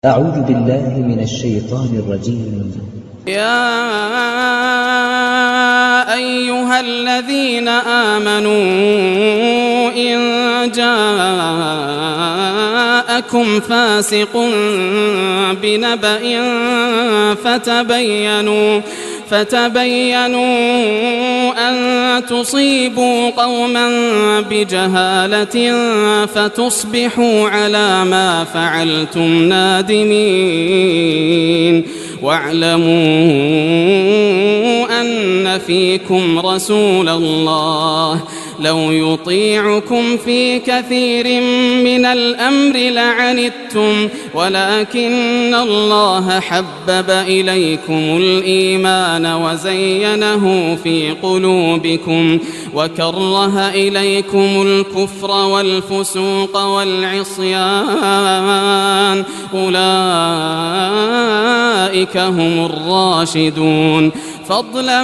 أعوذ بالله من الشيطان الرجيم. يا أيها الذين آمنوا إن جاءكم فاسق بنبأ فتبينوا أن تصيبوا قوما بجهالة فتصبحوا على ما فعلتم نادمين. واعلموا أن فيكم رسول الله لو يطيعكم في كثير من الأمر لعنتم ولكن الله حبب إليكم الإيمان وزينه في قلوبكم وكره إليكم الكفر والفسوق والعصيان أولئك هم الراشدون فضلا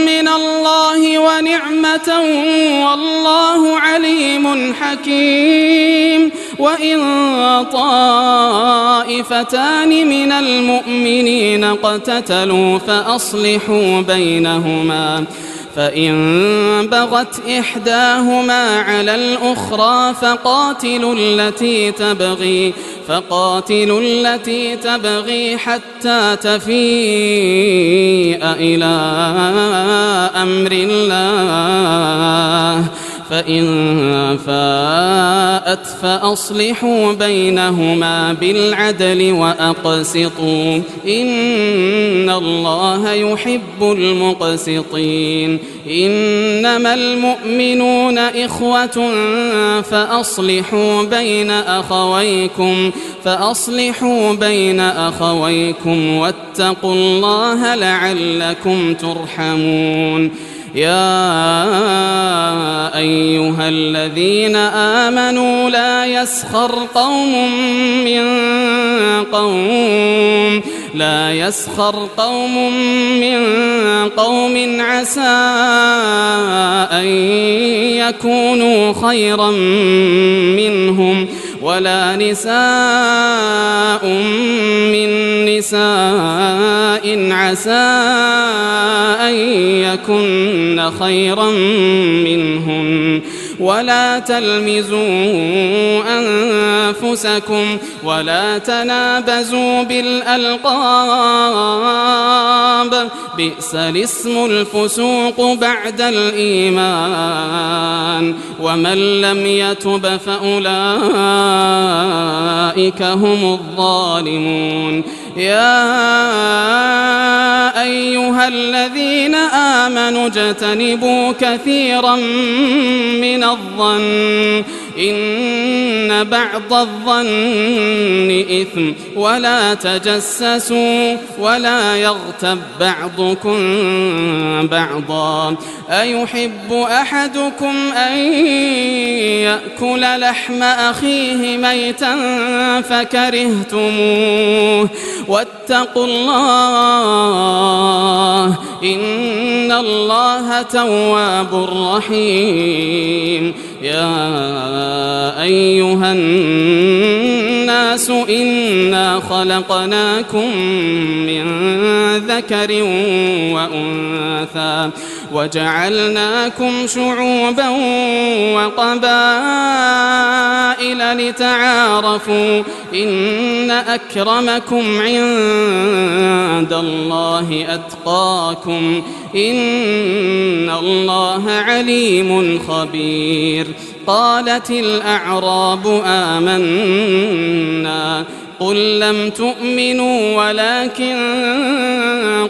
من الله ونعمة والله عليم حكيم. وإن طائفتان من المؤمنين اقتتلوا فأصلحوا بينهما فإن بغت إحداهما على الأخرى فقاتلوا التي تبغي حتى تفيء إلى أمر الله فإن فاءت فأصلحوا بينهما بالعدل وأقسطوا إن الله يحب المقسطين. إنما المؤمنون إخوة فأصلحوا بين أخويكم واتقوا الله لعلكم ترحمون. يا أيها الذين آمنوا لا يسخر قوم من قوم عسى أن يكونوا خيرا منهم ولا نساء من نساء عسى أن يكن خيرا منهم ولا تلمزوا أنفسكم ولا تنابزوا بالألقاب بئس الاسم الفسوق بعد الإيمان ومن لم يتب فأولئك هم الظالمون. يا أيها الذين آمنوا اجتنبوا كثيرا من الظن إن بعض الظن إثم ولا تجسسوا ولا يغتب بعضكم بعضا أيحب أحدكم أن يأكل لحم أخيه ميتا فكرهتموه واتقوا الله إن الله تواب رحيم. يا أيها الناس إنا خلقناكم من ذكر وأنثى وجعلناكم شعوبا وقبائل لتعارفوا إن أكرمكم عند الله أتقاكم إن الله عليم خبير. قالت الأعراب آمنا قل لم تؤمنوا ولكن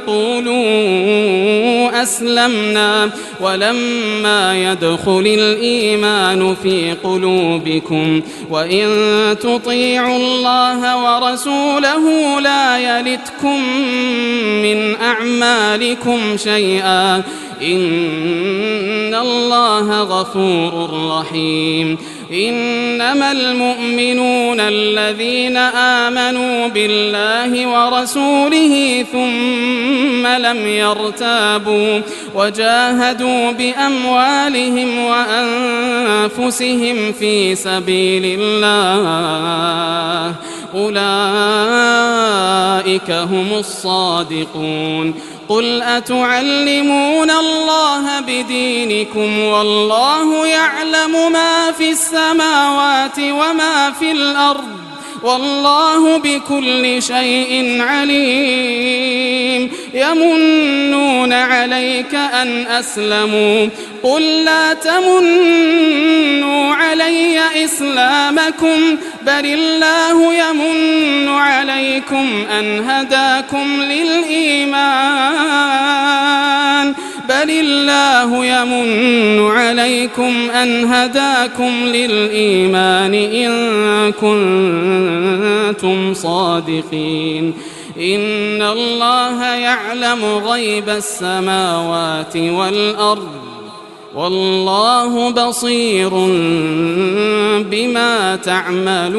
قولوا أسلمنا ولما يدخل الإيمان في قلوبكم وإن تطيعوا الله ورسوله لا يلتكم من أعمالكم شيئا إن الله غفور رحيم. إنما المؤمنون الذين آمنوا بالله ورسوله ثم لم يرتابوا وجاهدوا بأموالهم وأنفسهم في سبيل الله أولئك هم الصادقون. قل أتعلمون الله بدينكم والله يعلم ما في السماوات وما في الأرض والله بكل شيء عليم. يمنون عليك أن أسلموا قل لا تمنوا علي إسلامكم بل الله يمن عليكم أن هداكم للإيمان إن كنتم صادقين. إن الله يعلم غيب السماوات والأرض والله بصير بما تعملون.